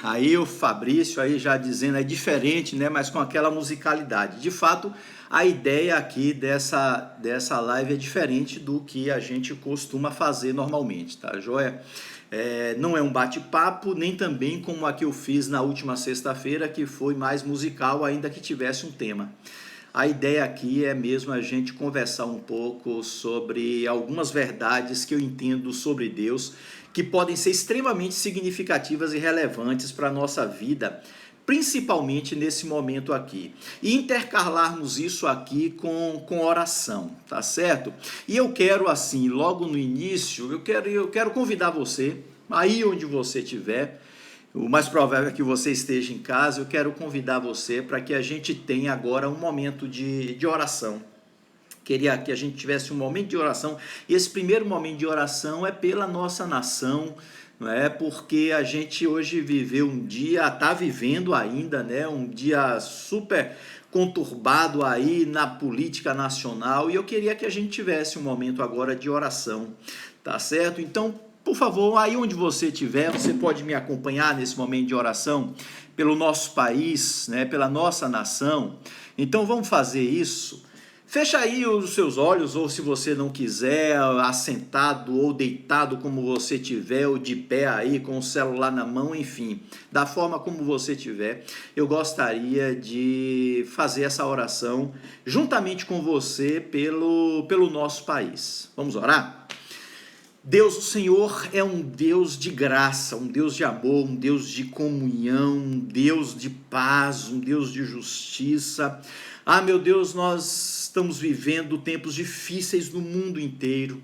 Aí o Fabrício aí já dizendo é diferente, né? Mas com aquela musicalidade. De fato, a ideia aqui dessa live é diferente do que a gente costuma fazer normalmente, tá, joia? Não é um bate-papo, nem também como a que eu fiz na última sexta-feira, que foi mais musical, ainda que tivesse um tema. A ideia aqui é mesmo a gente conversar um pouco sobre algumas verdades que eu entendo sobre Deus, que podem ser extremamente significativas e relevantes para a nossa vida, principalmente nesse momento aqui. E intercalarmos isso aqui com oração, tá certo? E eu quero, assim, logo no início, eu quero convidar você, aí onde você estiver. O mais provável é que você esteja em casa. Eu quero convidar você para que a gente tenha agora um momento de oração. Queria que a gente tivesse um momento de oração. E esse primeiro momento de oração é pela nossa nação, não é? Porque a gente hoje viveu um dia, está vivendo ainda, né? Um dia super conturbado aí na política nacional. E eu queria que a gente tivesse um momento agora de oração, tá certo? Então, por favor, aí onde você estiver, você pode me acompanhar nesse momento de oração pelo nosso país, né, pela nossa nação. Então vamos fazer isso. Fecha aí os seus olhos, ou se você não quiser, assentado ou deitado como você tiver, ou de pé aí com o celular na mão, enfim, da forma como você tiver, eu gostaria de fazer essa oração juntamente com você pelo nosso país. Vamos orar? Deus, o Senhor é um Deus de graça, um Deus de amor, um Deus de comunhão, um Deus de paz, um Deus de justiça. Ah, meu Deus, nós estamos vivendo tempos difíceis no mundo inteiro.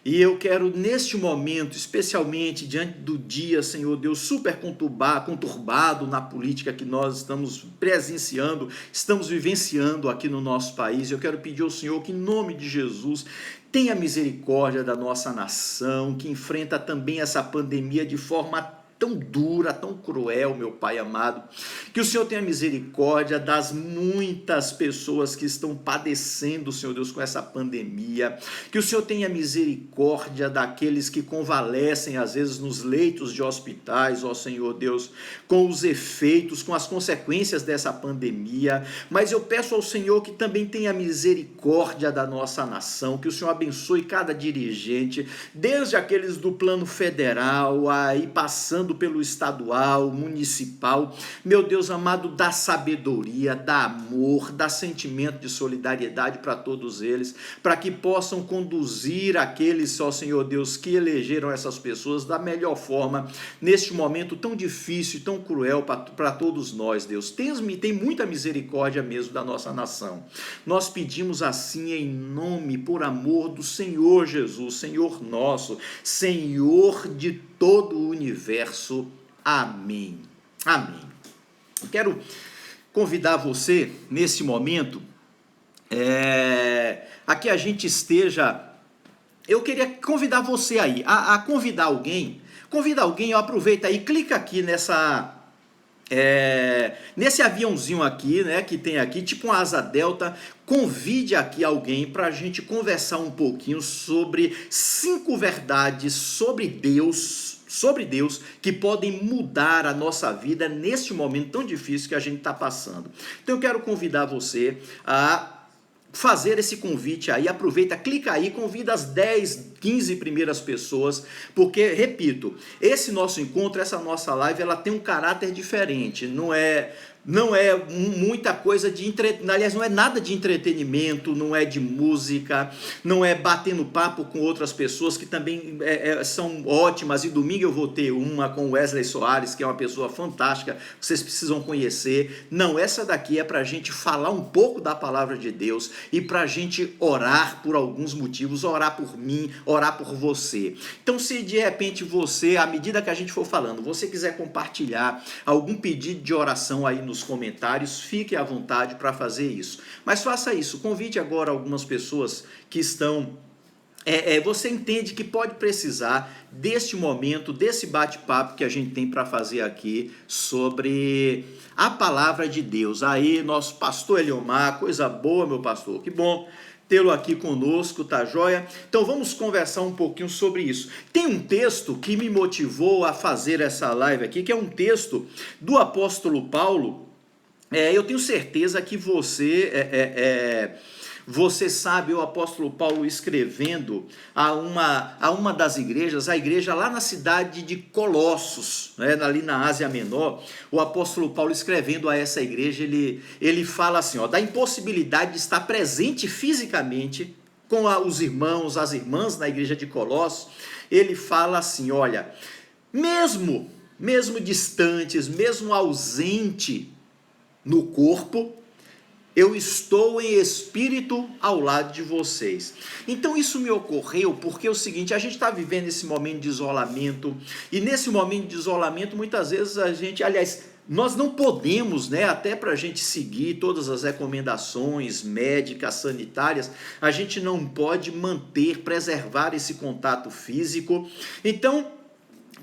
E eu quero, neste momento, especialmente diante do dia, Senhor Deus, super conturbado na política que nós estamos presenciando, estamos vivenciando aqui no nosso país, eu quero pedir ao Senhor que, em nome de Jesus, tenha misericórdia da nossa nação, que enfrenta também essa pandemia de forma tão dura, tão cruel, meu Pai amado, que o Senhor tenha misericórdia das muitas pessoas que estão padecendo, Senhor Deus, com essa pandemia, que o Senhor tenha misericórdia daqueles que convalescem, às vezes, nos leitos de hospitais, ó Senhor Deus, com os efeitos, com as consequências dessa pandemia, mas eu peço ao Senhor que também tenha misericórdia da nossa nação, que o Senhor abençoe cada dirigente, desde aqueles do plano federal, aí passando pelo estadual, municipal, meu Deus amado, dá sabedoria, dá amor, dá sentimento de solidariedade para todos eles, para que possam conduzir aqueles, ó Senhor Deus, que elegeram essas pessoas da melhor forma, neste momento tão difícil e tão cruel para todos nós, Deus. Tem muita misericórdia mesmo da nossa nação. Nós pedimos assim em nome, por amor do Senhor Jesus, Senhor nosso, Senhor de todo o universo. Amém. Amém. Eu quero convidar você, nesse momento, a que a gente esteja... Eu queria convidar você aí, a convidar alguém. Convida alguém, aproveita aí, clica aqui nesse aviãozinho aqui, né, que tem aqui, tipo uma asa delta. Convide aqui alguém para a gente conversar um pouquinho sobre 5 verdades sobre Deus que podem mudar a nossa vida neste momento tão difícil que a gente está passando. Então eu quero convidar você a fazer esse convite aí, aproveita, clica aí, convida as 10, 15 primeiras pessoas, porque, repito, esse nosso encontro, essa nossa live, ela tem um caráter diferente, não é muita coisa de aliás, não é nada de entretenimento, não é de música, não é batendo papo com outras pessoas que também são ótimas, e domingo eu vou ter uma com o Wesley Soares, que é uma pessoa fantástica, vocês precisam conhecer. Não, essa daqui é para a gente falar um pouco da palavra de Deus e para a gente orar por alguns motivos, orar por mim, orar por você. Então, se de repente você, à medida que a gente for falando, você quiser compartilhar algum pedido de oração aí nos comentários, fique à vontade para fazer isso. Mas faça isso, convide agora algumas pessoas que estão... você entende que pode precisar deste momento, desse bate-papo que a gente tem para fazer aqui sobre a palavra de Deus. Aí, nosso pastor Eliomar, coisa boa, meu pastor, que bom tê-lo aqui conosco, tá joia? Então vamos conversar um pouquinho sobre isso. Tem um texto que me motivou a fazer essa live aqui, que é um texto do apóstolo Paulo. Eu tenho certeza que você sabe o apóstolo Paulo escrevendo a uma das igrejas, a igreja lá na cidade de Colossos, né, ali na Ásia Menor. O apóstolo Paulo escrevendo a essa igreja, ele fala assim, da impossibilidade de estar presente fisicamente com os irmãos, as irmãs na igreja de Colossos. Ele fala assim, olha, mesmo distantes, mesmo ausente no corpo, eu estou em espírito ao lado de vocês. Então isso me ocorreu porque é o seguinte, a gente está vivendo esse momento de isolamento, e nesse momento de isolamento muitas vezes nós não podemos, até para a gente seguir todas as recomendações médicas, sanitárias, a gente não pode preservar esse contato físico. Então,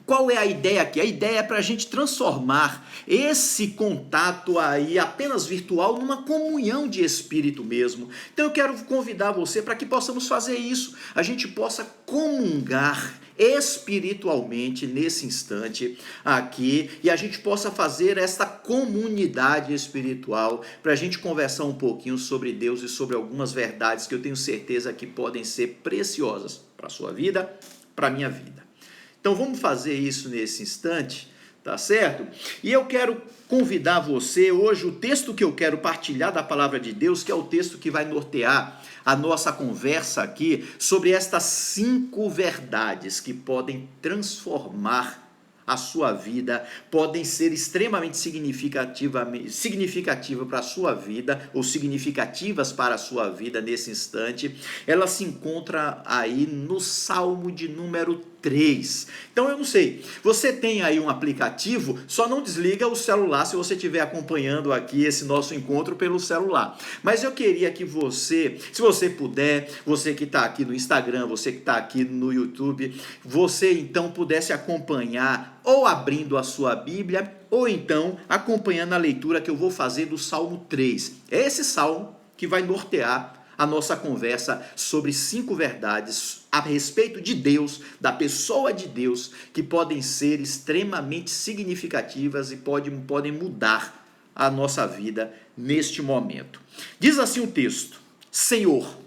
qual é a ideia aqui? A ideia é para a gente transformar esse contato aí apenas virtual numa comunhão de espírito mesmo. Então eu quero convidar você para que possamos fazer isso. A gente possa comungar espiritualmente nesse instante aqui e a gente possa fazer esta comunidade espiritual para a gente conversar um pouquinho sobre Deus e sobre algumas verdades que eu tenho certeza que podem ser preciosas para a sua vida, para a minha vida. Então vamos fazer isso nesse instante, tá certo? E eu quero convidar você hoje, o texto que eu quero partilhar da palavra de Deus, que é o texto que vai nortear a nossa conversa aqui, sobre estas 5 verdades que podem transformar a sua vida, podem ser extremamente significativa para a sua vida, ou significativas para a sua vida nesse instante. Ela se encontra aí no Salmo de número 3. Então eu não sei, você tem aí um aplicativo, só não desliga o celular se você estiver acompanhando aqui esse nosso encontro pelo celular. Mas eu queria que você, se você puder, você que está aqui no Instagram, você que está aqui no YouTube, você então pudesse acompanhar ou abrindo a sua Bíblia, ou então acompanhando a leitura que eu vou fazer do Salmo 3. É esse salmo que vai nortear a nossa conversa sobre 5 verdades a respeito de Deus, da pessoa de Deus, que podem ser extremamente significativas e podem mudar a nossa vida neste momento. Diz assim o texto: Senhor,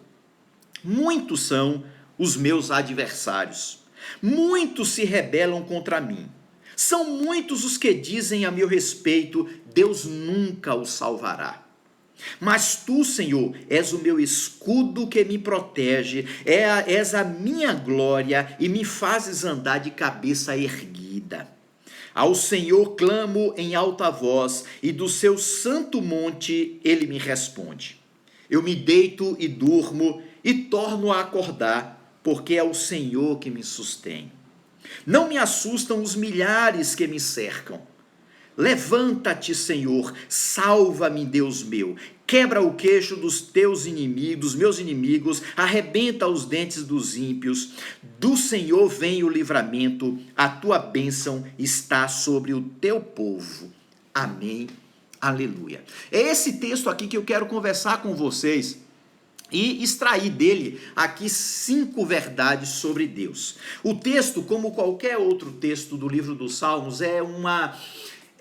muitos são os meus adversários, muitos se rebelam contra mim. São muitos os que dizem a meu respeito, Deus nunca os salvará. Mas tu, Senhor, és o meu escudo que me protege, és a minha glória e me fazes andar de cabeça erguida. Ao Senhor clamo em alta voz e do seu santo monte ele me responde. Eu me deito e durmo e torno a acordar, porque é o Senhor que me sustém. Não me assustam os milhares que me cercam. Levanta-te, Senhor, salva-me, Deus meu. Quebra o queixo dos teus inimigos, dos meus inimigos, arrebenta os dentes dos ímpios. Do Senhor vem o livramento, a tua bênção está sobre o teu povo. Amém. Aleluia. É esse texto aqui que eu quero conversar com vocês e extrair dele aqui 5 verdades sobre Deus. O texto, como qualquer outro texto do livro dos Salmos, é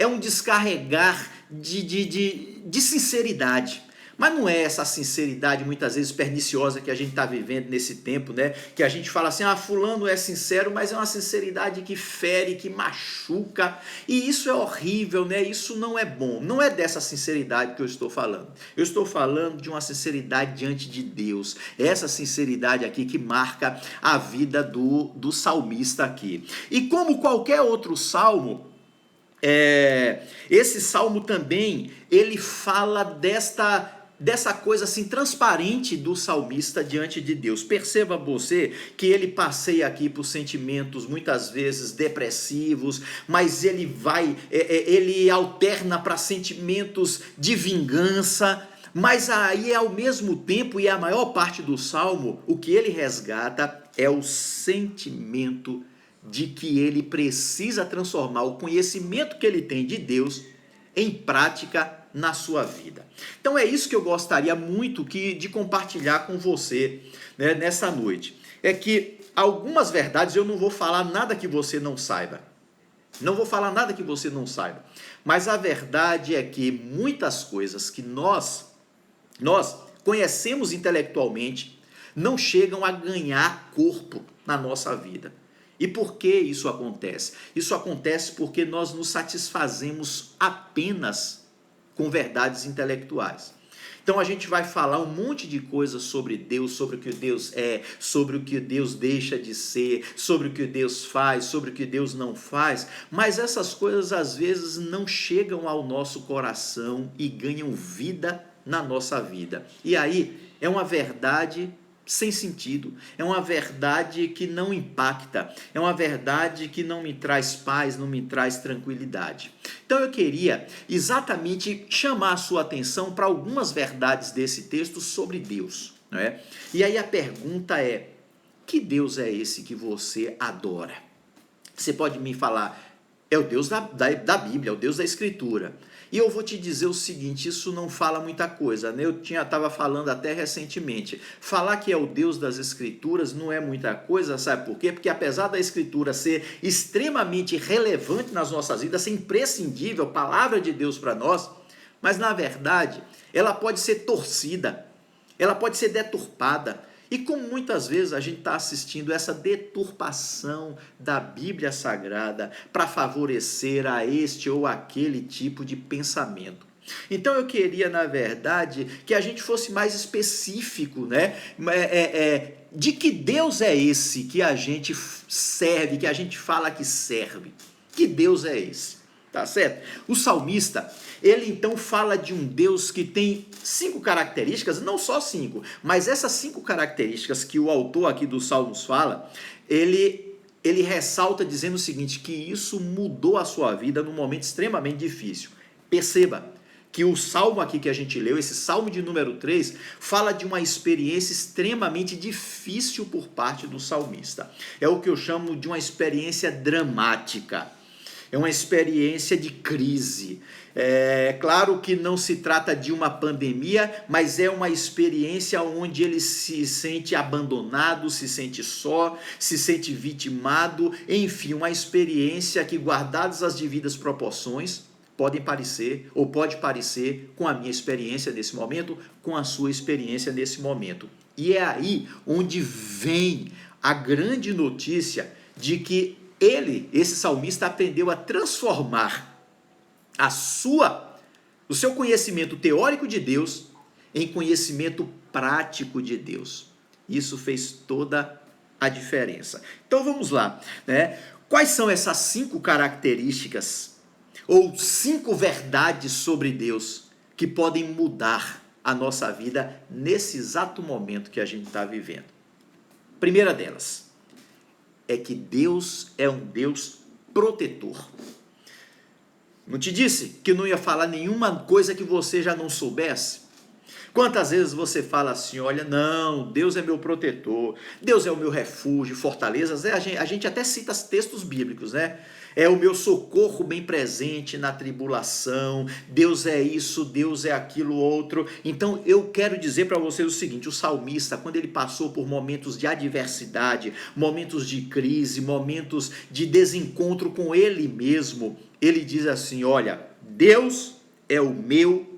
um descarregar de sinceridade. Mas não é essa sinceridade muitas vezes perniciosa que a gente está vivendo nesse tempo, que a gente fala assim, fulano é sincero, mas é uma sinceridade que fere, que machuca, e isso é horrível, isso não é bom. Não é dessa sinceridade que eu estou falando. Eu estou falando de uma sinceridade diante de Deus. Essa sinceridade aqui que marca a vida do salmista aqui. E como qualquer outro salmo, esse salmo também, ele fala dessa coisa assim transparente do salmista diante de Deus. Perceba você que ele passeia aqui por sentimentos muitas vezes depressivos, mas ele alterna para sentimentos de vingança, mas aí ao mesmo tempo, e a maior parte do salmo, o que ele resgata é o sentimento de que ele precisa transformar o conhecimento que ele tem de Deus em prática na sua vida. Então é isso que eu gostaria muito de compartilhar com você, né, nessa noite. É que algumas verdades eu não vou falar nada que você não saiba. Não vou falar nada que você não saiba. Mas a verdade é que muitas coisas que nós conhecemos intelectualmente não chegam a ganhar corpo na nossa vida. E por que isso acontece? Isso acontece porque nós nos satisfazemos apenas com verdades intelectuais. Então a gente vai falar um monte de coisas sobre Deus, sobre o que Deus é, sobre o que Deus deixa de ser, sobre o que Deus faz, sobre o que Deus não faz, mas essas coisas às vezes não chegam ao nosso coração e ganham vida na nossa vida. E aí é uma verdade sem sentido, é uma verdade que não impacta, é uma verdade que não me traz paz, não me traz tranquilidade. Então eu queria exatamente chamar a sua atenção para algumas verdades desse texto sobre Deus, não é? E aí a pergunta é: que Deus é esse que você adora? Você pode me falar, é o Deus da Bíblia, é o Deus da Escritura. E eu vou te dizer o seguinte, isso não fala muita coisa, né? Eu estava falando até recentemente, falar que é o Deus das Escrituras não é muita coisa, sabe por quê? Porque apesar da Escritura ser extremamente relevante nas nossas vidas, ser imprescindível, palavra de Deus para nós, mas na verdade, ela pode ser torcida, ela pode ser deturpada. E como muitas vezes a gente está assistindo essa deturpação da Bíblia Sagrada para favorecer a este ou aquele tipo de pensamento. Então eu queria, na verdade, que a gente fosse mais específico, né? De que Deus é esse que a gente serve, que a gente fala que serve? Que Deus é esse? Tá certo? O salmista, ele então fala de um Deus que tem 5 características, não só 5, mas essas 5 características que o autor aqui dos Salmos fala, ele ressalta dizendo o seguinte, que isso mudou a sua vida num momento extremamente difícil. Perceba que o salmo aqui que a gente leu, esse salmo de número 3, fala de uma experiência extremamente difícil por parte do salmista. É o que eu chamo de uma experiência dramática. É uma experiência de crise. É claro que não se trata de uma pandemia, mas é uma experiência onde ele se sente abandonado, se sente só, se sente vitimado, enfim, uma experiência que, guardadas as devidas proporções, pode parecer com a minha experiência nesse momento, com a sua experiência nesse momento. E é aí onde vem a grande notícia de que esse salmista, aprendeu a transformar o seu conhecimento teórico de Deus em conhecimento prático de Deus. Isso fez toda a diferença. Então vamos lá, né? Quais são essas 5 características ou 5 verdades sobre Deus que podem mudar a nossa vida nesse exato momento que a gente está vivendo? Primeira delas é que Deus é um Deus protetor. Não te disse que não ia falar nenhuma coisa que você já não soubesse? Quantas vezes você fala assim, olha, não, Deus é meu protetor, Deus é o meu refúgio, fortalezas, a gente até cita textos bíblicos, né? É o meu socorro bem presente na tribulação, Deus é isso, Deus é aquilo outro. Então eu quero dizer para vocês o seguinte, o salmista, quando ele passou por momentos de adversidade, momentos de crise, momentos de desencontro com ele mesmo, ele diz assim, olha, Deus é o meu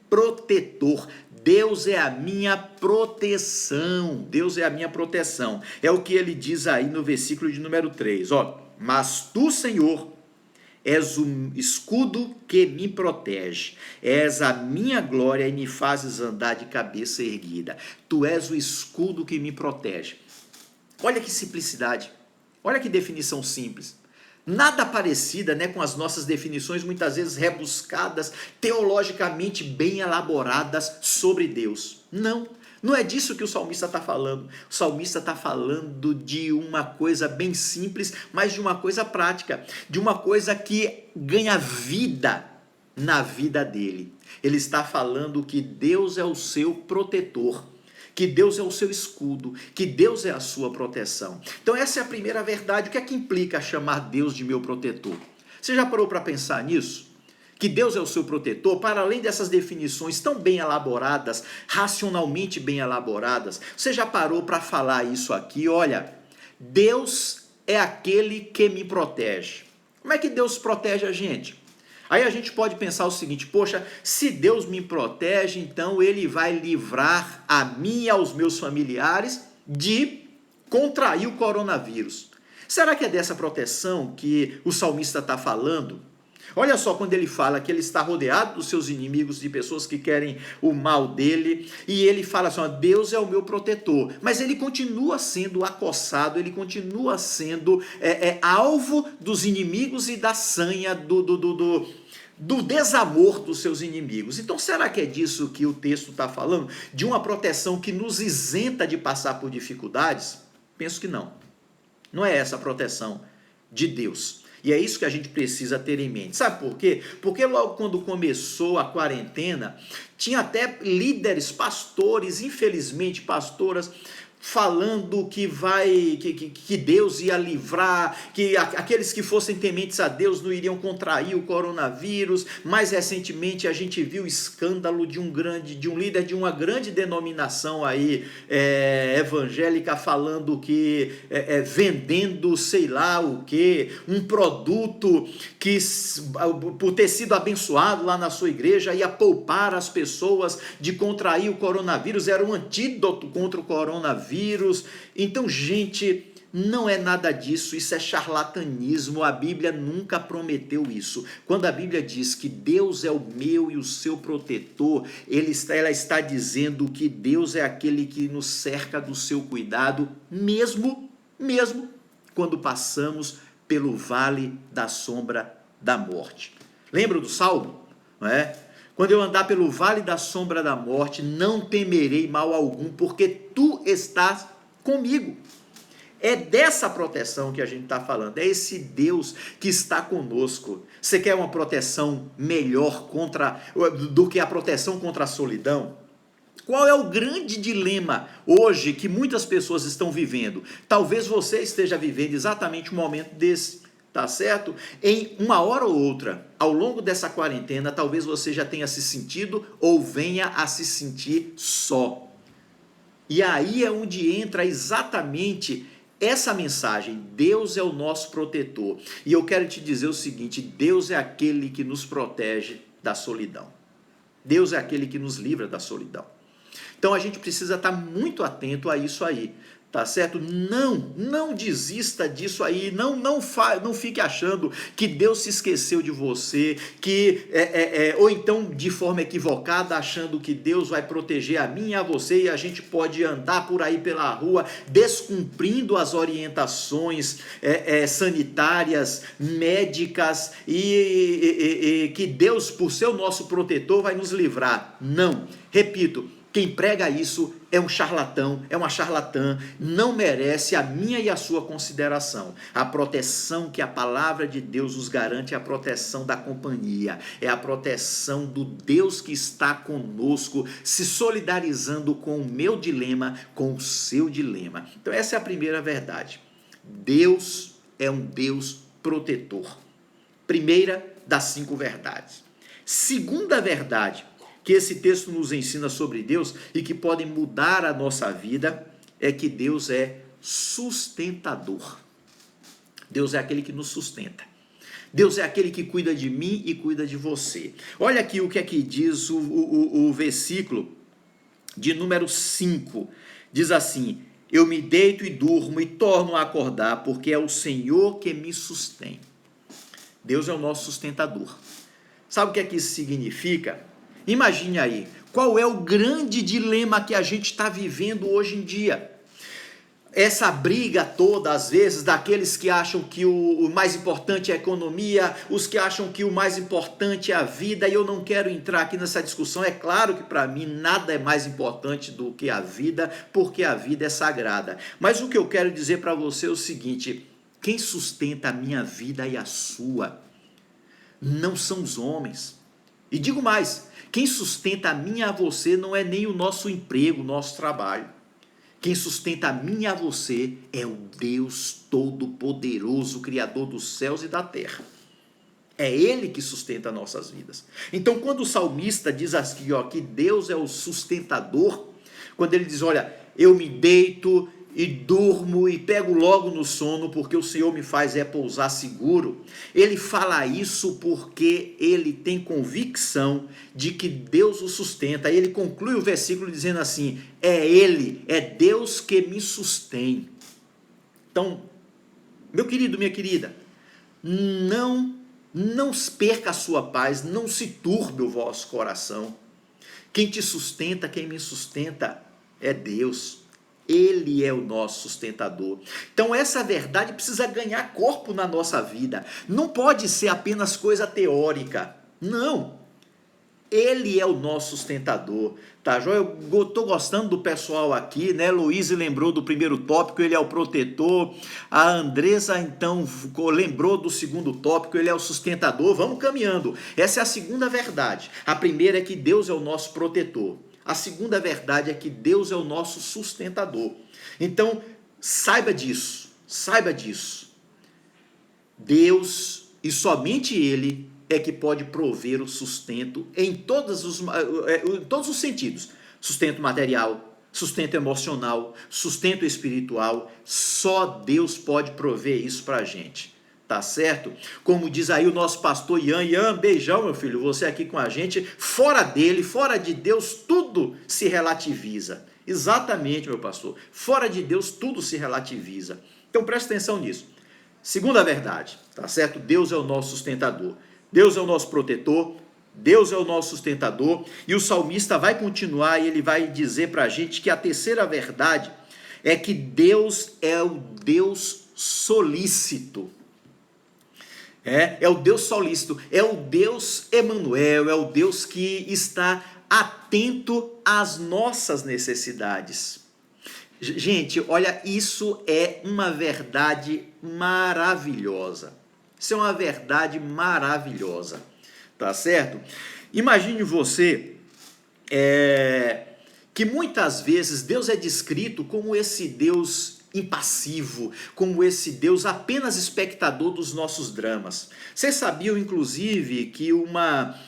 protetor, Deus é a minha proteção, Deus é a minha proteção. É o que ele diz aí no versículo de número 3, ó. Mas tu, Senhor, és o escudo que me protege, és a minha glória e me fazes andar de cabeça erguida. Tu és o escudo que me protege. Olha que simplicidade, olha que definição simples. Nada parecida, né, com as nossas definições muitas vezes rebuscadas, teologicamente bem elaboradas sobre Deus. Não é disso que o salmista está falando. O salmista está falando de uma coisa bem simples, mas de uma coisa prática, de uma coisa que ganha vida na vida dele. Ele está falando que Deus é o seu protetor, que Deus é o seu escudo, que Deus é a sua proteção. Então essa é a primeira verdade. O que é que implica chamar Deus de meu protetor? Você já parou para pensar nisso? que Deus é o seu protetor, para além dessas definições tão bem elaboradas, racionalmente bem elaboradas, você já parou para falar isso aqui? Olha, Deus é aquele que me protege. Como é que Deus protege a gente? Aí a gente pode pensar o seguinte: poxa, se Deus me protege, então Ele vai livrar a mim e aos meus familiares de contrair o coronavírus. Será que é dessa proteção que o salmista está falando? Olha só, quando ele fala que ele está rodeado dos seus inimigos, de pessoas que querem o mal dele, e ele fala assim: ó, Deus é o meu protetor, mas ele continua sendo acossado, ele continua sendo alvo dos inimigos e da sanha do desamor dos seus inimigos. Então, será que é disso que o texto está falando? De uma proteção que nos isenta de passar por dificuldades? Penso que não. Não é essa a proteção de Deus. E é isso que a gente precisa ter em mente. Sabe por quê? Porque logo quando começou a quarentena, tinha até líderes, pastores, infelizmente pastoras, falando que Deus ia livrar, que aqueles que fossem tementes a Deus não iriam contrair o coronavírus. Mais recentemente a gente viu o escândalo de um líder de uma grande denominação aí evangélica, falando que vendendo sei lá o que, um produto que por ter sido abençoado lá na sua igreja ia poupar as pessoas de contrair o coronavírus, era um antídoto contra o coronavírus. Então, gente, não é nada disso, isso é charlatanismo, a Bíblia nunca prometeu isso. Quando a Bíblia diz que Deus é o meu e o seu protetor, ela está dizendo que Deus é aquele que nos cerca do seu cuidado, mesmo quando passamos pelo vale da sombra da morte. Lembra do Salmo? Não é? Quando eu andar pelo vale da sombra da morte, não temerei mal algum, porque tu estás comigo. É dessa proteção que a gente está falando, é esse Deus que está conosco. Você quer uma proteção melhor do que a proteção contra a solidão? Qual é o grande dilema hoje que muitas pessoas estão vivendo? Talvez você esteja vivendo exatamente um momento desse. Tá certo? Em uma hora ou outra, ao longo dessa quarentena, talvez você já tenha se sentido ou venha a se sentir só. E aí é onde entra exatamente essa mensagem: Deus é o nosso protetor. E eu quero te dizer o seguinte: Deus é aquele que nos protege da solidão. Deus é aquele que nos livra da solidão. Então a gente precisa estar muito atento a isso aí. Tá certo? Não desista disso aí, não fique achando que Deus se esqueceu de você, ou então de forma equivocada, achando que Deus vai proteger a mim e a você, e a gente pode andar por aí pela rua descumprindo as orientações sanitárias, médicas, e que Deus, por ser o nosso protetor, vai nos livrar. Não, repito, quem prega isso é um charlatão, é uma charlatã, não merece a minha e a sua consideração. A proteção que a palavra de Deus nos garante é a proteção da companhia, é a proteção do Deus que está conosco, se solidarizando com o meu dilema, com o seu dilema. Então essa é a primeira verdade. Deus é um Deus protetor. Primeira das 5 verdades. Segunda verdade que esse texto nos ensina sobre Deus e que podem mudar a nossa vida, é que Deus é sustentador. Deus é aquele que nos sustenta. Deus é aquele que cuida de mim e cuida de você. Olha aqui o que é que diz o versículo de número 5. Diz assim: eu me deito e durmo e torno a acordar, porque é o Senhor que me sustém. Deus é o nosso sustentador. Sabe o que é que isso significa? Imagine aí, qual é o grande dilema que a gente está vivendo hoje em dia? Essa briga toda, às vezes, daqueles que acham que o mais importante é a economia, os que acham que o mais importante é a vida, e eu não quero entrar aqui nessa discussão. É claro que para mim nada é mais importante do que a vida, porque a vida é sagrada. Mas o que eu quero dizer para você é o seguinte: quem sustenta a minha vida e a sua não são os homens. E digo mais, quem sustenta a mim e a você não é nem o nosso emprego, o nosso trabalho. Quem sustenta a mim e a você é o Deus Todo-Poderoso, Criador dos céus e da terra. É Ele que sustenta nossas vidas. Então, quando o salmista diz aqui, ó, que Deus é o sustentador, quando ele diz, olha, eu me deito e durmo e pego logo no sono, porque o Senhor me faz repousar seguro, ele fala isso porque ele tem convicção de que Deus o sustenta. Aí ele conclui o versículo dizendo assim, é Ele, é Deus que me sustém. Então, meu querido, minha querida, não perca a sua paz, não se turbe o vosso coração. Quem te sustenta, quem me sustenta é Deus. Ele é o nosso sustentador. Então essa verdade precisa ganhar corpo na nossa vida. Não pode ser apenas coisa teórica. Não. Ele é o nosso sustentador, tá? Eu estou gostando do pessoal aqui, né? Luísa lembrou do primeiro tópico, ele é o protetor. A Andressa, então, lembrou do segundo tópico, ele é o sustentador. Vamos caminhando. Essa é a segunda verdade. A primeira é que Deus é o nosso protetor. A segunda verdade é que Deus é o nosso sustentador. Então, saiba disso, saiba disso. Deus, e somente Ele, é que pode prover o sustento em todos os sentidos. Sustento material, sustento emocional, sustento espiritual. Só Deus pode prover isso para a gente. Tá certo? Como diz aí o nosso pastor Ian. Ian, beijão, meu filho, você aqui com a gente. Fora dele, fora de Deus, tudo se relativiza. Exatamente, meu pastor. Fora de Deus, tudo se relativiza. Então presta atenção nisso. Segunda verdade, tá certo? Deus é o nosso sustentador. Deus é o nosso protetor, Deus é o nosso sustentador, e o salmista vai continuar e ele vai dizer para a gente que a terceira verdade é que Deus é o Deus solícito. É o Deus solícito, é o Deus Emanuel, é o Deus que está atento às nossas necessidades. Gente, olha, isso é uma verdade maravilhosa. Isso é uma verdade maravilhosa, tá certo? Imagine você que muitas vezes Deus é descrito como esse Deus impassivo, como esse Deus apenas espectador dos nossos dramas. Vocês sabiam, inclusive, que uma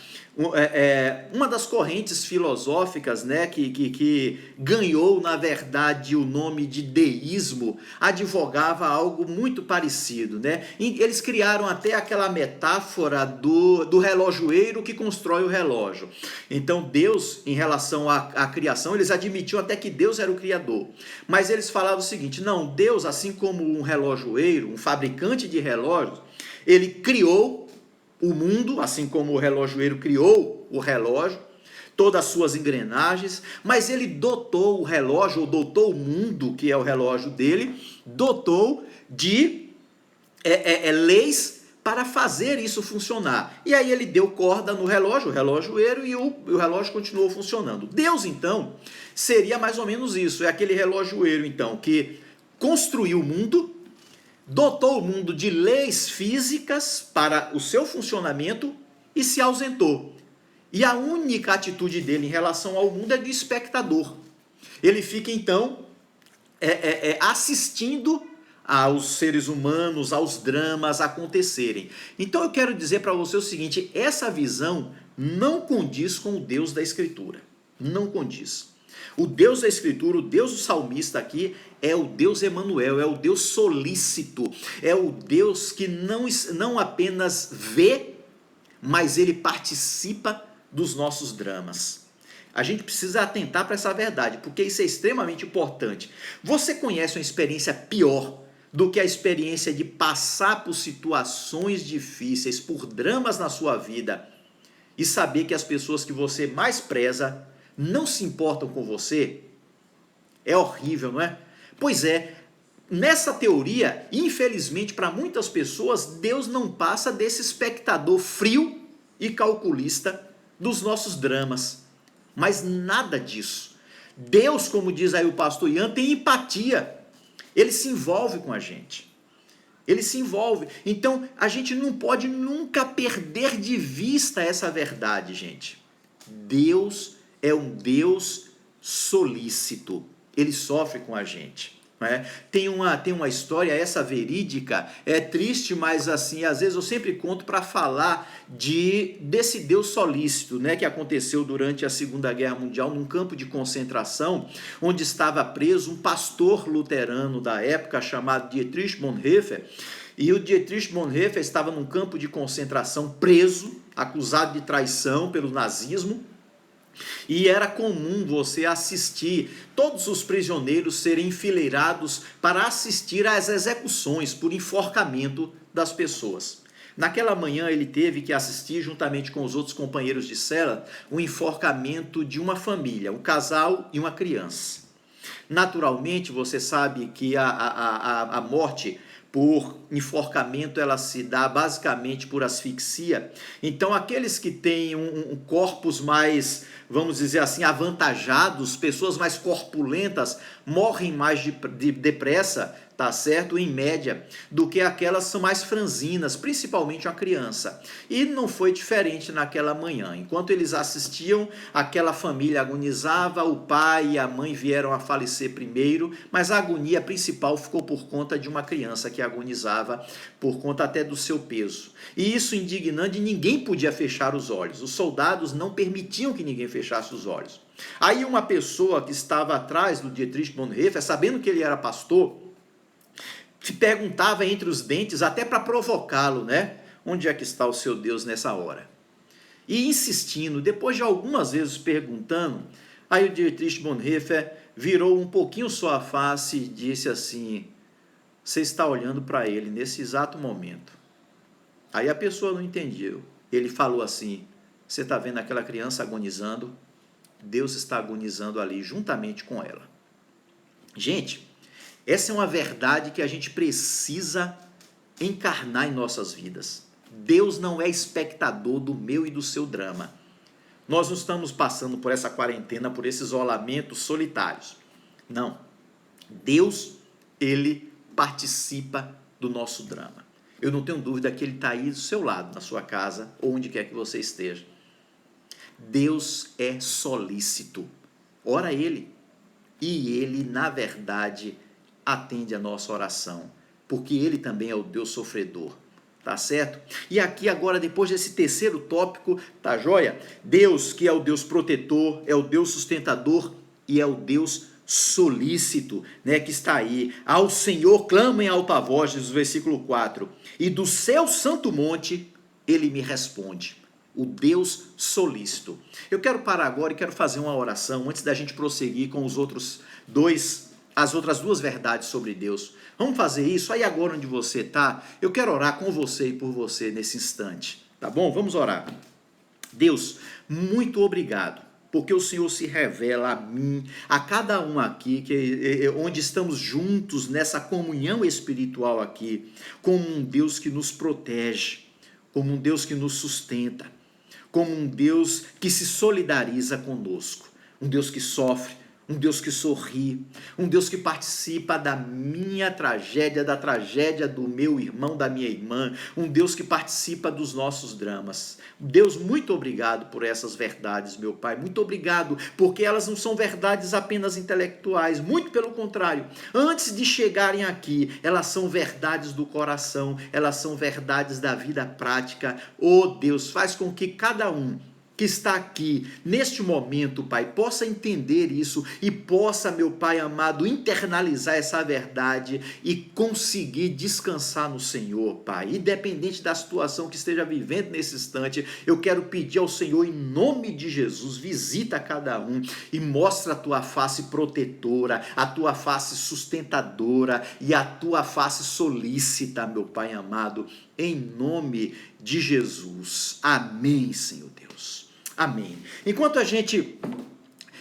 das correntes filosóficas, né, que ganhou, na verdade, o nome de deísmo, advogava algo muito parecido, né? Eles criaram até aquela metáfora do relojoeiro que constrói o relógio. Então Deus, em relação à criação, eles admitiam até que Deus era o criador, mas eles falavam o seguinte, não, Deus, assim como um relojoeiro, um fabricante de relógios, ele criou o mundo, assim como o relojoeiro criou o relógio, todas as suas engrenagens, mas ele dotou o relógio, ou dotou o mundo, que é o relógio dele, dotou de leis para fazer isso funcionar. E aí ele deu corda no relógio, o relojoeiro, e o relógio continuou funcionando. Deus, então, seria mais ou menos isso, é aquele relojoeiro, então, que construiu o mundo, dotou o mundo de leis físicas para o seu funcionamento e se ausentou. E a única atitude dele em relação ao mundo é de espectador. Ele fica, então, assistindo aos seres humanos, aos dramas acontecerem. Então eu quero dizer para você o seguinte, essa visão não condiz com o Deus da Escritura. Não condiz. O Deus da Escritura, o Deus do salmista aqui, é o Deus Emanuel, é o Deus solícito, é o Deus que não apenas vê, mas ele participa dos nossos dramas. A gente precisa atentar para essa verdade, porque isso é extremamente importante. Você conhece uma experiência pior do que a experiência de passar por situações difíceis, por dramas na sua vida, e saber que as pessoas que você mais preza não se importam com você? É horrível, não é? Pois é, nessa teoria, infelizmente para muitas pessoas, Deus não passa desse espectador frio e calculista dos nossos dramas. Mas nada disso. Deus, como diz aí o pastor Ian, tem empatia. Ele se envolve com a gente. Ele se envolve. Então, a gente não pode nunca perder de vista essa verdade, gente. Deus é um Deus solícito. Ele sofre com a gente. né? Tem uma história, essa verídica, é triste, mas assim, às vezes eu sempre conto para falar desse Deus solícito, né, que aconteceu durante a Segunda Guerra Mundial, num campo de concentração, onde estava preso um pastor luterano da época, chamado Dietrich Bonhoeffer, e o Dietrich Bonhoeffer estava num campo de concentração preso, acusado de traição pelo nazismo, e era comum você assistir todos os prisioneiros serem enfileirados para assistir às execuções por enforcamento das pessoas. Naquela manhã ele teve que assistir, juntamente com os outros companheiros de cela, o enforcamento de uma família, um casal e uma criança. Naturalmente, você sabe que a morte por enforcamento ela se dá basicamente por asfixia. Então, aqueles que têm corpos mais, vamos dizer assim, avantajados, pessoas mais corpulentas, morrem mais depressa, tá certo? Em média, do que aquelas que são mais franzinas, principalmente a criança. E não foi diferente naquela manhã. Enquanto eles assistiam, aquela família agonizava, o pai e a mãe vieram a falecer primeiro, mas a agonia principal ficou por conta de uma criança que agonizava, por conta até do seu peso. E isso indignando, e ninguém podia fechar os olhos. Os soldados não permitiam que ninguém fechasse os olhos. Aí uma pessoa que estava atrás do Dietrich Bonhoeffer, sabendo que ele era pastor, se perguntava entre os dentes, até para provocá-lo, né? Onde é que está o seu Deus nessa hora? E insistindo, depois de algumas vezes perguntando, aí o Dietrich Bonhoeffer virou um pouquinho sua face e disse assim: você está olhando para ele nesse exato momento. Aí a pessoa não entendeu. Ele falou assim: você está vendo aquela criança agonizando? Deus está agonizando ali juntamente com ela. Gente, essa é uma verdade que a gente precisa encarnar em nossas vidas. Deus não é espectador do meu e do seu drama. Nós não estamos passando por essa quarentena, por esse isolamento solitários. Não. Deus, ele participa do nosso drama. Eu não tenho dúvida que ele está aí do seu lado, na sua casa, ou onde quer que você esteja. Deus é solícito. Ora ele. E ele, na verdade, atende a nossa oração, porque ele também é o Deus sofredor, tá certo? E aqui agora, depois desse terceiro tópico, tá joia? Deus, que é o Deus protetor, é o Deus sustentador e é o Deus solícito, né, que está aí. Ao Senhor clama em alta voz, diz o versículo 4, e do seu santo monte ele me responde. O Deus solícito. Eu quero parar agora e quero fazer uma oração antes da gente prosseguir com as outras duas verdades sobre Deus. Vamos fazer isso? Aí agora onde você está, eu quero orar com você e por você nesse instante. Tá bom? Vamos orar. Deus, muito obrigado, porque o Senhor se revela a mim, a cada um aqui, onde estamos juntos nessa comunhão espiritual aqui, como um Deus que nos protege, como um Deus que nos sustenta, como um Deus que se solidariza conosco, um Deus que sofre, um Deus que sorri, um Deus que participa da minha tragédia, da tragédia do meu irmão, da minha irmã, um Deus que participa dos nossos dramas. Deus, muito obrigado por essas verdades, meu Pai, muito obrigado, porque elas não são verdades apenas intelectuais, muito pelo contrário, antes de chegarem aqui, elas são verdades do coração, elas são verdades da vida prática. Oh Deus, faz com que cada um que está aqui, neste momento, Pai, possa entender isso e possa, meu Pai amado, internalizar essa verdade e conseguir descansar no Senhor, Pai. Independente da situação que esteja vivendo nesse instante, eu quero pedir ao Senhor, em nome de Jesus, visita cada um e mostra a tua face protetora, a tua face sustentadora e a tua face solícita, meu Pai amado, em nome de Jesus. Amém, Senhor Deus. Amém. Enquanto a gente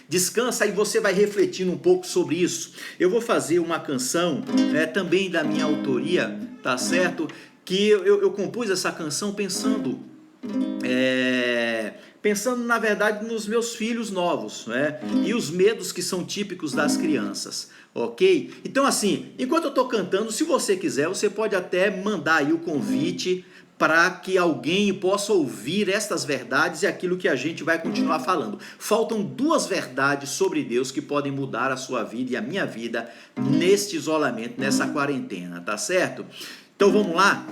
descansa e você vai refletindo um pouco sobre isso, eu vou fazer uma canção também da minha autoria, tá certo? Que eu compus essa canção pensando na verdade nos meus filhos novos, né? E os medos que são típicos das crianças, ok? Então assim, enquanto eu estou cantando, se você quiser, você pode até mandar aí o convite para que alguém possa ouvir estas verdades e aquilo que a gente vai continuar falando. Faltam duas verdades sobre Deus que podem mudar a sua vida e a minha vida neste isolamento, nessa quarentena, tá certo? Então vamos lá?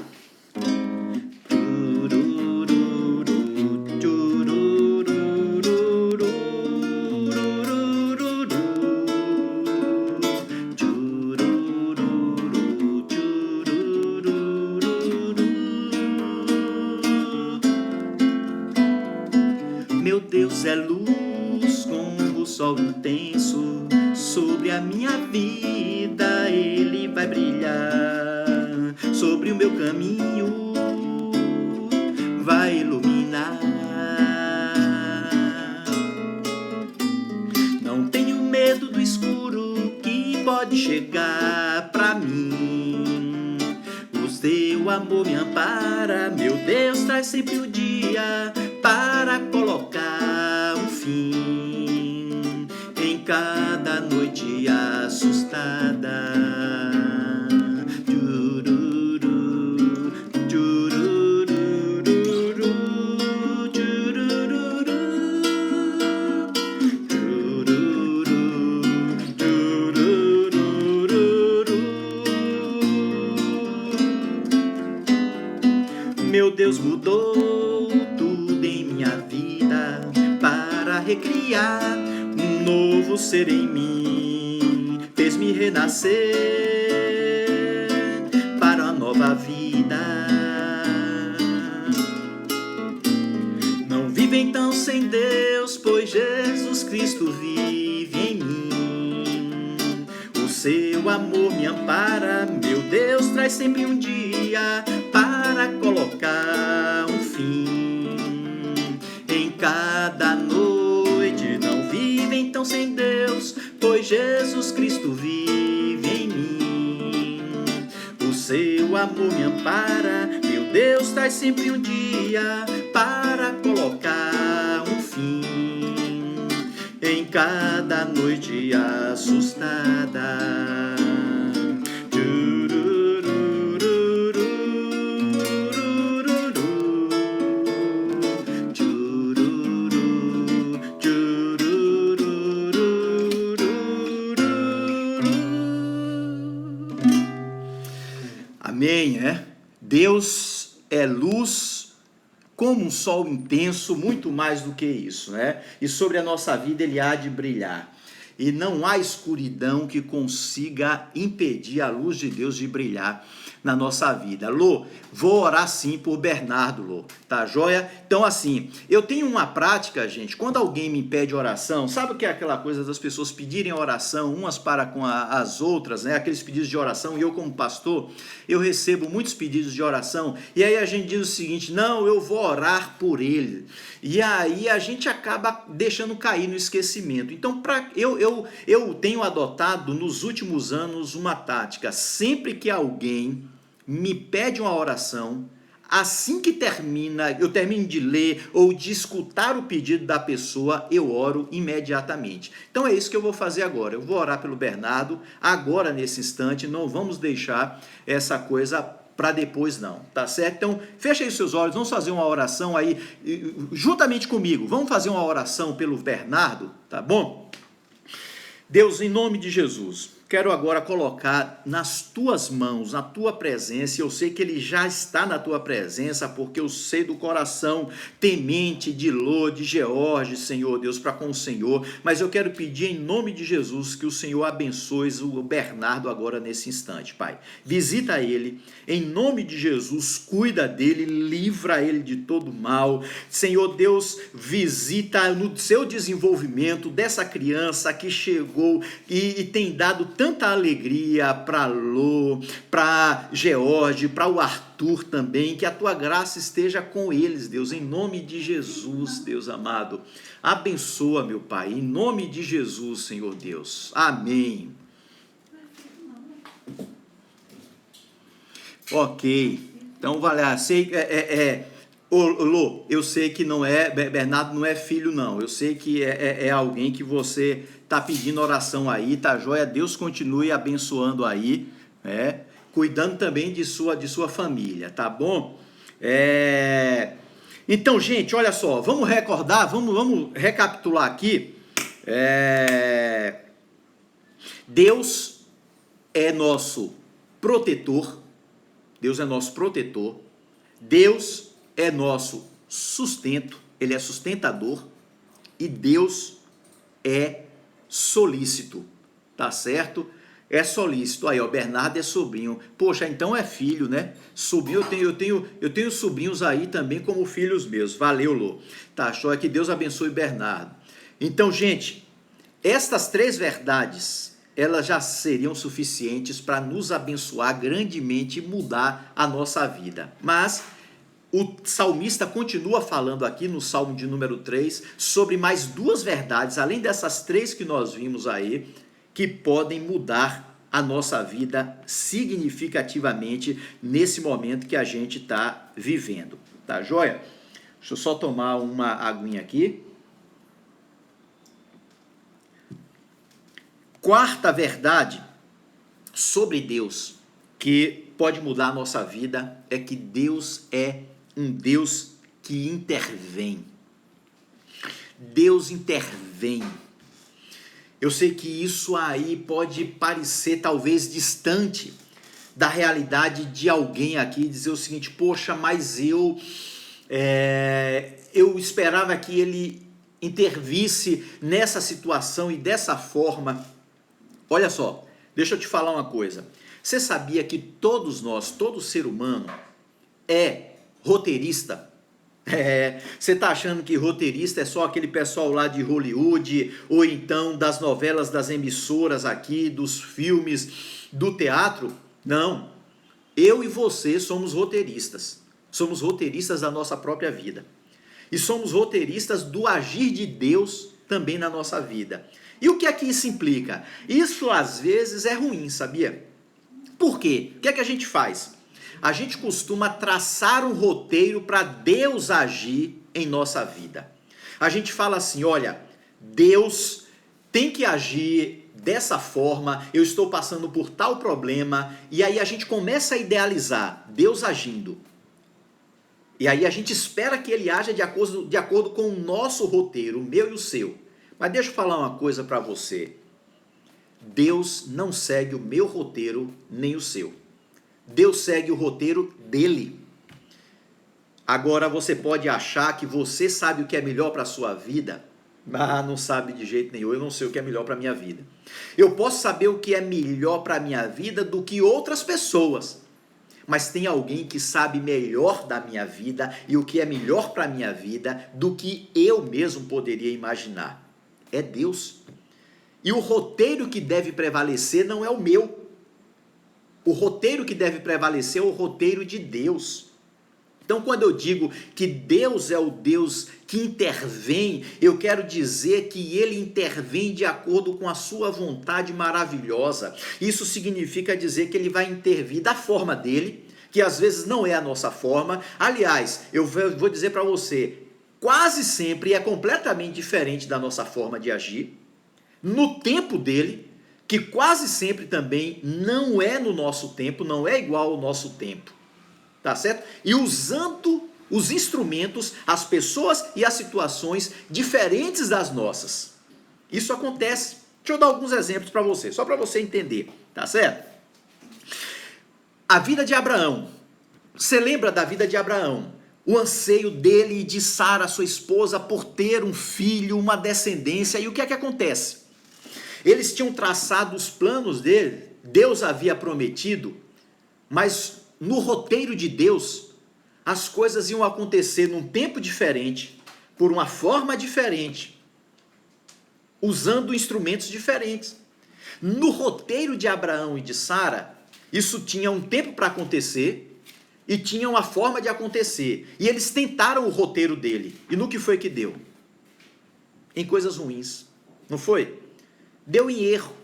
Meu Deus é luz como o sol intenso, sobre a minha vida ele vai brilhar, sobre o meu caminho vai iluminar. Não tenho medo do escuro que pode chegar pra mim. O seu amor me ampara, meu Deus traz sempre o dia para colocar um fim em cada noite assustada. Meu Deus mudou tudo em minha vida para recriar um novo ser em mim, fez-me renascer para uma nova vida. Não vivo então sem Deus, pois Jesus Cristo vive em mim. O seu amor me ampara, meu Deus traz sempre um dia para colocar um fim em cada noite. Não vive então sem Deus, pois Jesus Cristo vive em mim. O seu amor me ampara, meu Deus traz sempre um dia para colocar um fim em cada noite assustada. Amém, é? Deus é luz como um sol intenso, muito mais do que isso, né? E sobre a nossa vida ele há de brilhar. E não há escuridão que consiga impedir a luz de Deus de brilhar na nossa vida. Lô, vou orar sim por Bernardo, Lô, tá joia? Então assim, eu tenho uma prática, gente, quando alguém me pede oração, sabe o que é aquela coisa das pessoas pedirem oração umas para com as outras, né? Aqueles pedidos de oração, e eu como pastor, eu recebo muitos pedidos de oração, e aí a gente diz o seguinte, não, eu vou orar por ele, e aí a gente acaba deixando cair no esquecimento. Então, eu tenho adotado nos últimos anos uma tática, sempre que alguém me pede uma oração, assim que eu termino de ler ou de escutar o pedido da pessoa, eu oro imediatamente. Então é isso que eu vou fazer agora. Eu vou orar pelo Bernardo, agora nesse instante, não vamos deixar essa coisa para depois não, tá certo? Então fecha aí os seus olhos, vamos fazer uma oração aí, juntamente comigo, vamos fazer uma oração pelo Bernardo, tá bom? Deus, em nome de Jesus, quero agora colocar nas tuas mãos, na tua presença, e eu sei que ele já está na tua presença, porque eu sei do coração temente de Lô, de George, Senhor Deus, para com o Senhor, mas eu quero pedir em nome de Jesus que o Senhor abençoe o Bernardo agora nesse instante, Pai. Visita ele, em nome de Jesus, cuida dele, livra ele de todo mal. Senhor Deus, visita no seu desenvolvimento dessa criança que chegou e tem dado tanta alegria para Lô, para George, para o Arthur também, que a tua graça esteja com eles, Deus, em nome de Jesus, Deus amado. Abençoa, meu Pai, em nome de Jesus, Senhor Deus. Amém. Ok, então vai lá, sei Lô, eu sei que não é, Bernardo não é filho não, eu sei que é alguém que você está pedindo oração aí, tá joia? Deus continue abençoando aí, né? Cuidando também de sua família, tá bom? Então, gente, olha só, vamos recordar, vamos recapitular aqui. Deus é nosso protetor, Deus é nosso protetor, Deus é nosso sustento, Ele é sustentador, e Deus é solícito, tá certo? É solícito. Aí, ó, Bernardo é sobrinho. Poxa, então é filho, né? Sobrinho, eu tenho sobrinhos aí também como filhos meus. Valeu, Lô. Tá, show, que Deus abençoe Bernardo. Então, gente, estas 3 verdades, elas já seriam suficientes para nos abençoar grandemente e mudar a nossa vida. Mas o salmista continua falando aqui no Salmo de número 3 sobre mais 2 verdades, além dessas 3 que nós vimos aí, que podem mudar a nossa vida significativamente nesse momento que a gente está vivendo. Tá joia? Deixa eu só tomar uma aguinha aqui. Quarta verdade sobre Deus que pode mudar a nossa vida é que Deus é um Deus que intervém. Deus intervém. Eu sei que isso aí pode parecer talvez distante da realidade de alguém aqui, dizer o seguinte: poxa, mas eu esperava que ele intervisse nessa situação e dessa forma. Olha só, deixa eu te falar uma coisa. Você sabia que todos nós, todo ser humano é roteirista? Você está achando que roteirista é só aquele pessoal lá de Hollywood, ou então das novelas das emissoras aqui, dos filmes, do teatro? Não. Eu e você somos roteiristas. Somos roteiristas da nossa própria vida. E somos roteiristas do agir de Deus também na nossa vida. E o que é que isso implica? Isso às vezes é ruim, sabia? Por quê? O que é que a gente faz? A gente costuma traçar um roteiro para Deus agir em nossa vida. A gente fala assim: olha, Deus tem que agir dessa forma, eu estou passando por tal problema, e aí a gente começa a idealizar Deus agindo. E aí a gente espera que ele haja de acordo com o nosso roteiro, o meu e o seu. Mas deixa eu falar uma coisa para você. Deus não segue o meu roteiro nem o seu. Deus segue o roteiro dele. Agora você pode achar que você sabe o que é melhor para a sua vida. Não sabe de jeito nenhum. Eu não sei o que é melhor para a minha vida. Eu posso saber o que é melhor para a minha vida do que outras pessoas. Mas tem alguém que sabe melhor da minha vida e o que é melhor para a minha vida do que eu mesmo poderia imaginar. É Deus. E o roteiro que deve prevalecer não é o meu. O roteiro que deve prevalecer é o roteiro de Deus. Então, quando eu digo que Deus é o Deus que intervém, eu quero dizer que Ele intervém de acordo com a sua vontade maravilhosa. Isso significa dizer que Ele vai intervir da forma dele, que às vezes não é a nossa forma. Aliás, eu vou dizer para você, quase sempre é completamente diferente da nossa forma de agir, no tempo dele, que quase sempre também não é no nosso tempo, não é igual ao nosso tempo, tá certo? E usando os instrumentos, as pessoas e as situações diferentes das nossas. Isso acontece. Deixa eu dar alguns exemplos para você, só para você entender, tá certo? A vida de Abraão. Você lembra da vida de Abraão? O anseio dele e de Sara, sua esposa, por ter um filho, uma descendência. E o que é que acontece? Eles tinham traçado os planos dele, Deus havia prometido, mas no roteiro de Deus, as coisas iam acontecer num tempo diferente, por uma forma diferente, usando instrumentos diferentes. No roteiro de Abraão e de Sara, isso tinha um tempo para acontecer e tinha uma forma de acontecer. E eles tentaram o roteiro dele. E no que foi que deu? Em coisas ruins, não foi? Deu em erro,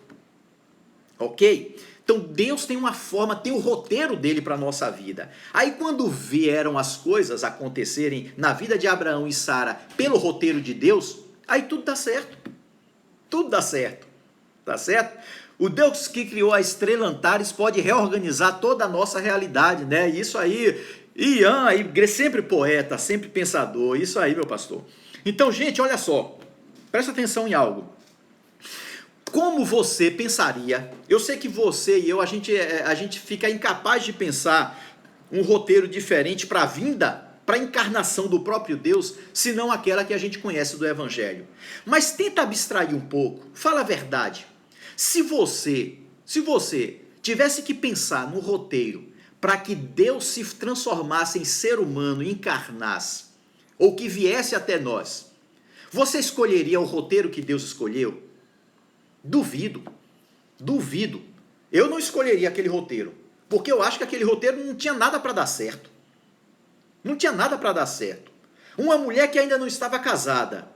ok? Então Deus tem uma forma, tem o roteiro dele para a nossa vida. Aí quando vieram as coisas acontecerem na vida de Abraão e Sara pelo roteiro de Deus, aí tudo dá certo. Tudo dá certo, tá certo? O Deus que criou a estrela Antares pode reorganizar toda a nossa realidade, né? Isso aí Ian, aí, sempre poeta, sempre pensador, isso aí, meu pastor. Então, gente, olha só, presta atenção em algo. Como você pensaria? Eu sei que você e eu, a gente fica incapaz de pensar um roteiro diferente para a vinda, para a encarnação do próprio Deus, senão aquela que a gente conhece do Evangelho. Mas tenta abstrair um pouco, fala a verdade. Se você tivesse que pensar no roteiro para que Deus se transformasse em ser humano e encarnasse, ou que viesse até nós, você escolheria o roteiro que Deus escolheu? Duvido, duvido. Eu não escolheria aquele roteiro, porque eu acho que aquele roteiro não tinha nada para dar certo. Não tinha nada para dar certo. Uma mulher que ainda não estava casada,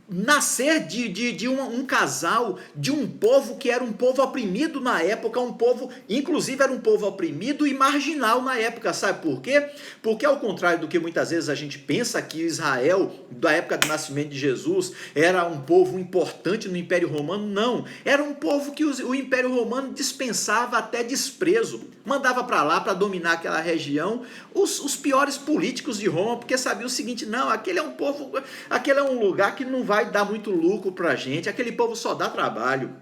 nascer de um casal, de um povo que era um povo oprimido na época, um povo, inclusive era um povo oprimido e marginal na época, sabe por quê? Porque ao contrário do que muitas vezes a gente pensa que Israel, da época do nascimento de Jesus, era um povo importante no Império Romano, não, era um povo que o Império Romano dispensava até desprezo, mandava para lá para dominar aquela região os piores políticos de Roma, porque sabia o seguinte, não, aquele é um povo, aquele é um lugar que não vai dar muito lucro para a gente, aquele povo só dá trabalho,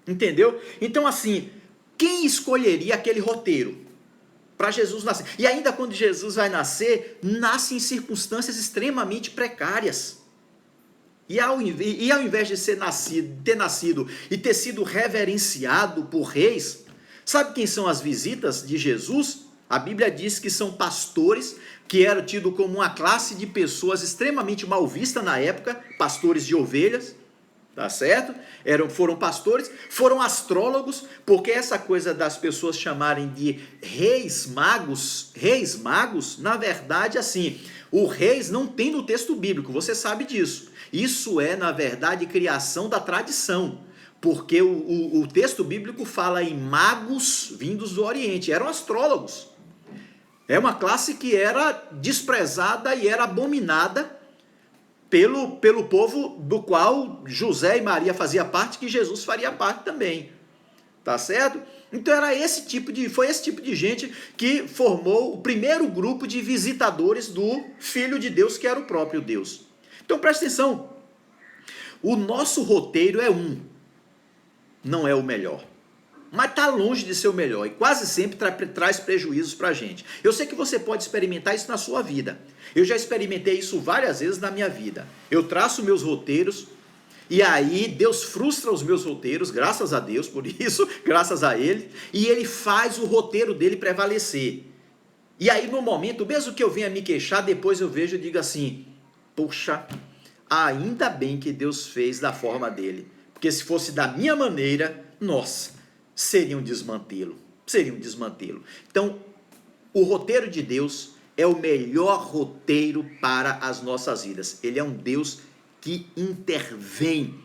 entendeu? Então assim, quem escolheria aquele roteiro para Jesus nascer? E ainda quando Jesus vai nascer, nasce em circunstâncias extremamente precárias. E ao invés de ter nascido e ter sido reverenciado por reis, sabe quem são as visitas de Jesus? A Bíblia diz que são pastores, que eram tidos como uma classe de pessoas extremamente mal vista na época, pastores de ovelhas, tá certo? Foram pastores, foram astrólogos, porque essa coisa das pessoas chamarem de reis magos, na verdade, assim, o reis não tem no texto bíblico, você sabe disso. Isso é, na verdade, criação da tradição, porque o texto bíblico fala em magos vindos do Oriente, eram astrólogos. É uma classe que era desprezada e era abominada pelo povo do qual José e Maria faziam parte, que Jesus faria parte também. Tá certo? Então foi esse tipo de gente que formou o primeiro grupo de visitadores do Filho de Deus, que era o próprio Deus. Então presta atenção. O nosso roteiro é não é o melhor. Mas está longe de ser o melhor e quase sempre traz prejuízos para a gente. Eu sei que você pode experimentar isso na sua vida. Eu já experimentei isso várias vezes na minha vida. Eu traço meus roteiros e aí Deus frustra os meus roteiros, graças a Deus por isso, graças a Ele, e Ele faz o roteiro dele prevalecer. E aí no momento, mesmo que eu venha me queixar, depois eu vejo e digo assim, poxa, ainda bem que Deus fez da forma dele. Porque se fosse da minha maneira, nossa, seria um desmantelo. Então, o roteiro de Deus é o melhor roteiro para as nossas vidas. Ele é um Deus que intervém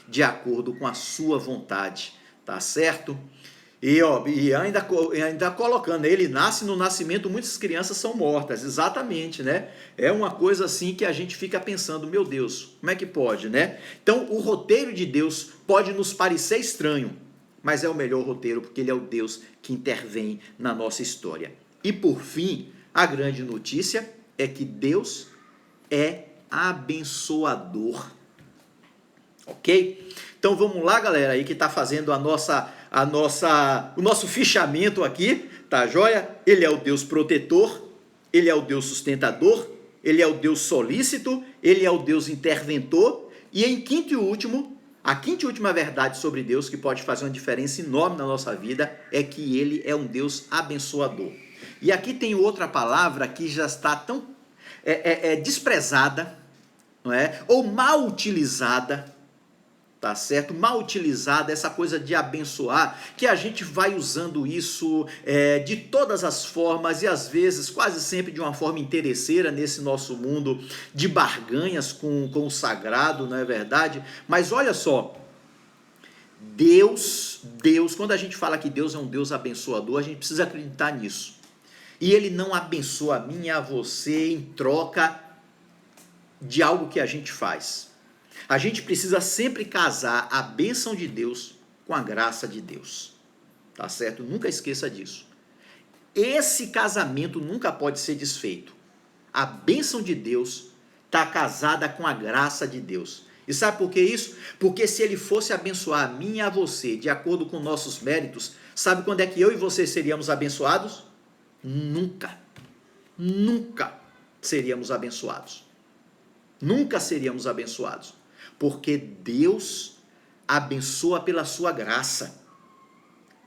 de acordo com a sua vontade, tá certo? E ainda colocando, ele nasce, no nascimento muitas crianças são mortas, exatamente, né? É uma coisa assim que a gente fica pensando, meu Deus, como é que pode, né? Então, o roteiro de Deus pode nos parecer estranho, mas é o melhor roteiro, porque ele é o Deus que intervém na nossa história. E por fim, a grande notícia é que Deus é abençoador. Ok? Então vamos lá, galera, aí que está fazendo o nosso fichamento aqui, tá joia? Ele é o Deus protetor, ele é o Deus sustentador, ele é o Deus solícito, ele é o Deus interventor, e em quinto e último, a quinta e última verdade sobre Deus, que pode fazer uma diferença enorme na nossa vida, é que ele é um Deus abençoador. E aqui tem outra palavra que já está tão desprezada, não é? Ou mal utilizada, tá certo? Mal utilizada, essa coisa de abençoar, que a gente vai usando isso de todas as formas e às vezes quase sempre de uma forma interesseira nesse nosso mundo de barganhas com o sagrado, não é verdade? Mas olha só, Deus, quando a gente fala que Deus é um Deus abençoador, a gente precisa acreditar nisso. E Ele não abençoa a mim e a você em troca de algo que a gente faz. A gente precisa sempre casar a bênção de Deus com a graça de Deus. Tá certo? Nunca esqueça disso. Esse casamento nunca pode ser desfeito. A bênção de Deus está casada com a graça de Deus. E sabe por que isso? Porque se ele fosse abençoar a mim e a você de acordo com nossos méritos, sabe quando é que eu e você seríamos abençoados? Nunca. Nunca seríamos abençoados. Nunca seríamos abençoados. Porque Deus abençoa pela sua graça.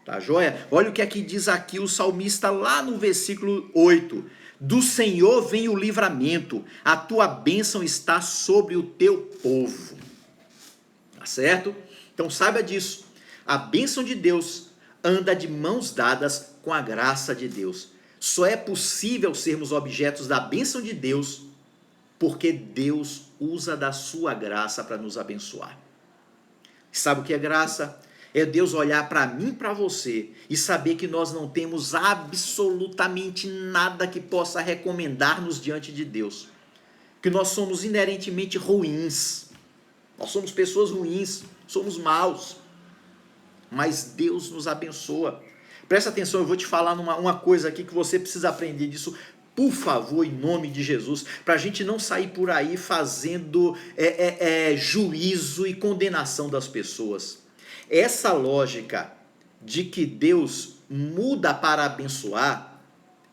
Tá joia? Olha o que é que diz aqui o salmista lá no versículo 8. Do Senhor vem o livramento, a tua bênção está sobre o teu povo. Tá certo? Então saiba disso. A bênção de Deus anda de mãos dadas com a graça de Deus. Só é possível sermos objetos da bênção de Deus porque Deus usa da sua graça para nos abençoar. Sabe o que é graça? É Deus olhar para mim e para você e saber que nós não temos absolutamente nada que possa recomendar-nos diante de Deus. Que nós somos inerentemente ruins. Nós somos pessoas ruins, somos maus. Mas Deus nos abençoa. Presta atenção, eu vou te falar uma coisa aqui que você precisa aprender disso. Por favor, em nome de Jesus, para a gente não sair por aí fazendo juízo e condenação das pessoas. Essa lógica de que Deus muda para abençoar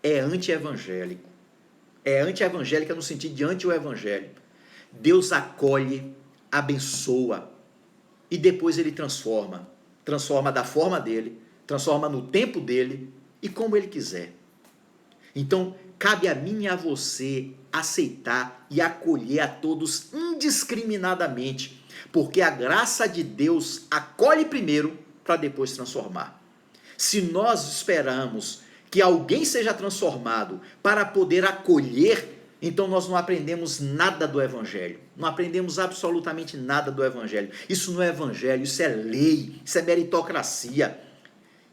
é anti-evangélico. É anti-evangélica no sentido de anti-evangelho. Deus acolhe, abençoa e depois ele transforma. Transforma da forma dele, transforma no tempo dele e como ele quiser. Então, cabe a mim e a você aceitar e acolher a todos indiscriminadamente, porque a graça de Deus acolhe primeiro para depois transformar. Se nós esperamos que alguém seja transformado para poder acolher, então nós não aprendemos nada do Evangelho. Não aprendemos absolutamente nada do Evangelho. Isso não é Evangelho, isso é lei, isso é meritocracia.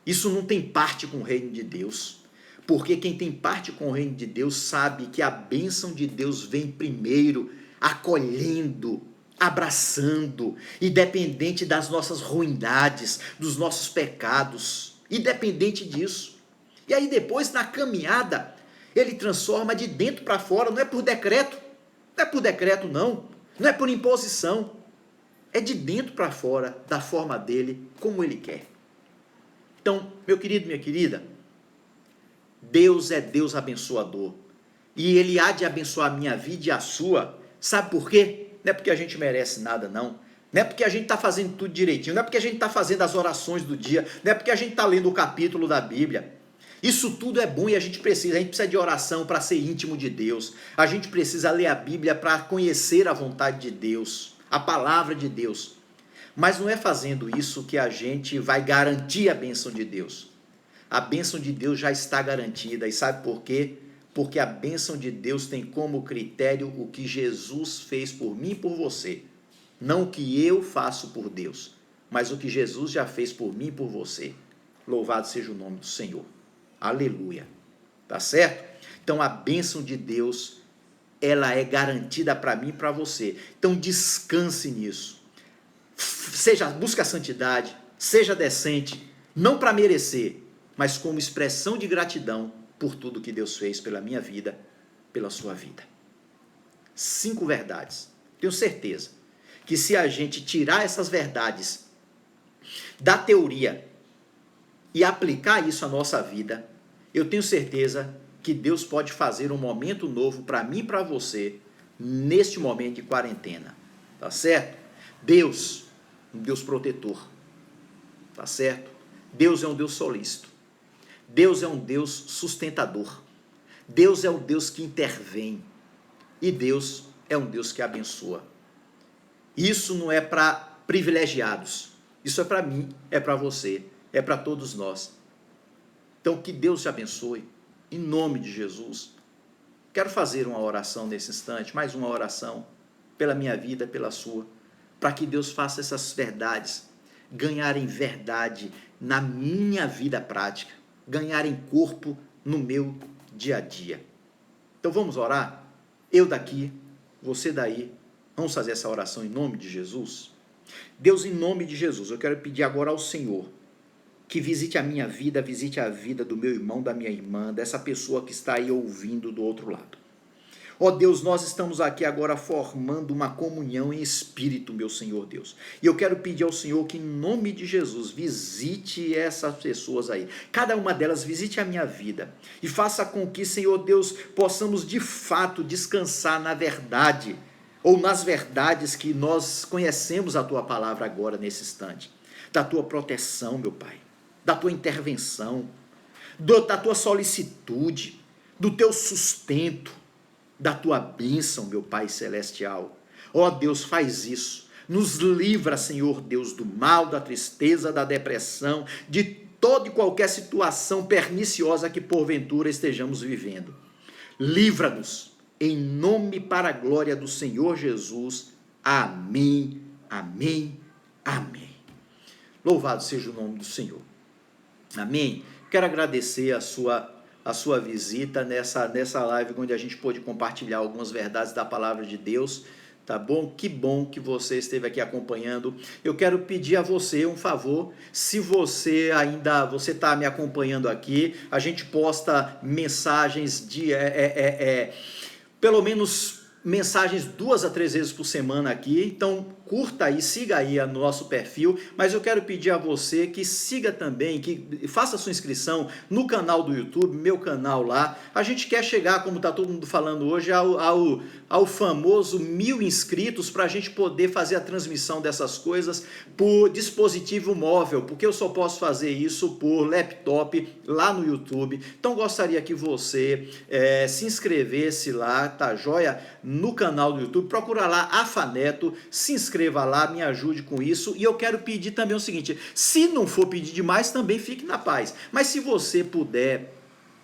Isso não tem parte com o reino de Deus. Porque quem tem parte com o reino de Deus sabe que a bênção de Deus vem primeiro, acolhendo, abraçando, independente das nossas ruindades, dos nossos pecados, independente disso. E aí depois, na caminhada, ele transforma de dentro para fora, não é por decreto, não é por imposição, é de dentro para fora, da forma dele, como ele quer. Então, meu querido, minha querida, Deus é Deus abençoador, e ele há de abençoar a minha vida e a sua, sabe por quê? Não é porque a gente merece nada, não é porque a gente está fazendo tudo direitinho, não é porque a gente está fazendo as orações do dia, não é porque a gente está lendo o capítulo da Bíblia. Isso tudo é bom e a gente precisa de oração para ser íntimo de Deus, a gente precisa ler a Bíblia para conhecer a vontade de Deus, a palavra de Deus, mas não é fazendo isso que a gente vai garantir a bênção de Deus. A bênção de Deus já está garantida, e sabe por quê? Porque a bênção de Deus tem como critério o que Jesus fez por mim e por você, não o que eu faço por Deus, mas o que Jesus já fez por mim e por você. Louvado seja o nome do Senhor. Aleluia. Tá certo? Então a bênção de Deus, ela é garantida para mim e para você. Então descanse nisso. Busque a santidade, seja decente, não para merecer, mas como expressão de gratidão por tudo que Deus fez pela minha vida, pela sua vida. 5 verdades. Tenho certeza que se a gente tirar essas verdades da teoria e aplicar isso à nossa vida, eu tenho certeza que Deus pode fazer um momento novo para mim e para você neste momento de quarentena. Tá certo? Deus, um Deus protetor. Tá certo? Deus é um Deus solícito. Deus é um Deus sustentador. Deus é um Deus que intervém. E Deus é um Deus que abençoa. Isso não é para privilegiados. Isso é para mim, é para você, é para todos nós. Então que Deus te abençoe, em nome de Jesus. Quero fazer uma oração nesse instante, mais uma oração, pela minha vida, pela sua, para que Deus faça essas verdades ganharem verdade na minha vida prática, ganharem corpo no meu dia a dia. Então vamos orar? Eu daqui, você daí, vamos fazer essa oração em nome de Jesus? Deus, em nome de Jesus, eu quero pedir agora ao Senhor que visite a minha vida, visite a vida do meu irmão, da minha irmã, dessa pessoa que está aí ouvindo do outro lado. Ó Deus, nós estamos aqui agora formando uma comunhão em espírito, meu Senhor Deus. E eu quero pedir ao Senhor que, em nome de Jesus, visite essas pessoas aí. Cada uma delas visite a minha vida. E faça com que, Senhor Deus, possamos de fato descansar na verdade, ou nas verdades que nós conhecemos a Tua palavra agora, nesse instante. Da Tua proteção, meu Pai. Da Tua intervenção. Da Tua solicitude. Do Teu sustento. Da tua bênção, meu Pai Celestial. Ó Deus, faz isso. Nos livra, Senhor Deus, do mal, da tristeza, da depressão, de toda e qualquer situação perniciosa que porventura estejamos vivendo. Livra-nos, em nome para a glória do Senhor Jesus. Amém, amém, amém. Louvado seja o nome do Senhor. Amém. Quero agradecer a sua visita nessa live onde a gente pôde compartilhar algumas verdades da palavra de Deus, tá bom? Que bom que você esteve aqui acompanhando. Eu quero pedir a você um favor, se você está me acompanhando aqui, a gente posta mensagens pelo menos mensagens 2 a 3 vezes por semana aqui, então curta aí, siga aí no nosso perfil, mas eu quero pedir a você que siga também, que faça sua inscrição no canal do YouTube, meu canal lá. A gente quer chegar, como está todo mundo falando hoje, ao famoso 1000 inscritos, para a gente poder fazer a transmissão dessas coisas por dispositivo móvel, porque eu só posso fazer isso por laptop lá no YouTube. Então gostaria que você se inscrevesse lá, tá joia? No canal do YouTube, procura lá Afaneto, se inscreva lá, me ajude com isso. E eu quero pedir também o seguinte, se não for pedir demais, também fique na paz, mas se você puder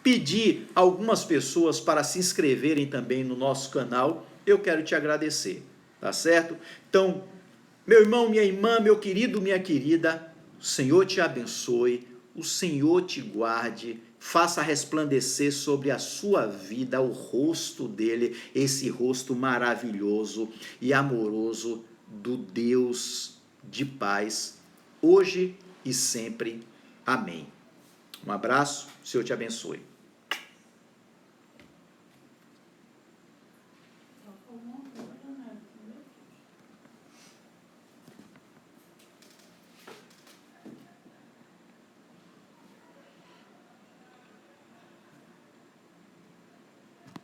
pedir algumas pessoas para se inscreverem também no nosso canal, eu quero te agradecer, tá certo? Então, meu irmão, minha irmã, meu querido, minha querida, o Senhor te abençoe, o Senhor te guarde, faça resplandecer sobre a sua vida o rosto dele, esse rosto maravilhoso e amoroso do Deus de paz, hoje e sempre. Amém. Um abraço, o Senhor te abençoe.